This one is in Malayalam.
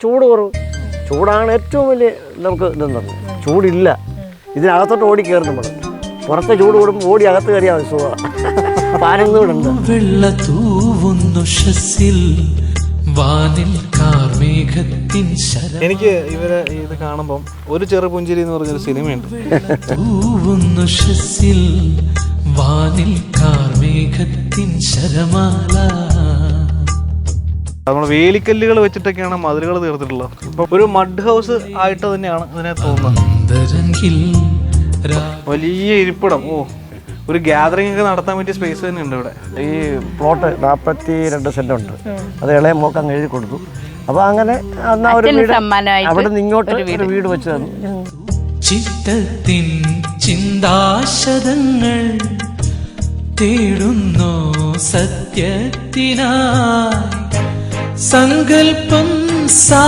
ചൂട് കുറവ്, ചൂടാണ് ഏറ്റവും വലിയ നമുക്ക് ഇതെന്ന് പറഞ്ഞു. ചൂടില്ല, ഇതിനകത്തോട്ട് ഓടി കയറും നമ്മൾ. പുറത്തെ ചൂട് കൂടുമ്പോൾ ഓടി അകത്ത് കയറിയാൽ മതി, സുഖമാണ്. പാനൊന്നുകൂടുണ്ട്. എനിക്ക് ഇവരെ ഇത് കാണുമ്പം ഒരു ചെറു പുഞ്ചിരി എന്ന് പറഞ്ഞൊരു സിനിമയുണ്ട്. നമ്മൾ വേലിക്കല്ലുകൾ വെച്ചിട്ടൊക്കെയാണ് മതിലുകൾ തീർത്തിട്ടുള്ളത്. ഇപ്പൊ ഒരു മഡ് ഹൗസ് ആയിട്ട് തന്നെയാണ് ഇതിനെ തോന്നുന്നത്. വലിയ ഇരിപ്പിടം, ഒരു ഗ്യാതറിംഗ് ഒക്കെ നടത്താൻ പറ്റിയ സ്പേസ് തന്നെ ഉണ്ട് ഇവിടെ. ഈ പ്ലോട്ട് 42 സെന്റ് ഉണ്ട്. അത് ഇളയ മോക്ക് അങ്ങ് എഴുതി കൊടുത്തു. അപ്പൊ അങ്ങനെ എന്നാ ഒരു വീട് അവിടെ നിന്ന് ഇങ്ങോട്ട് ഒരു വീട് വെച്ച് തന്നു. ചിത്തത്തിൻ ചിന്താശതങ്ങൾ തേടുന്നു സത്യത്തിനായി സങ്കൽപ്പം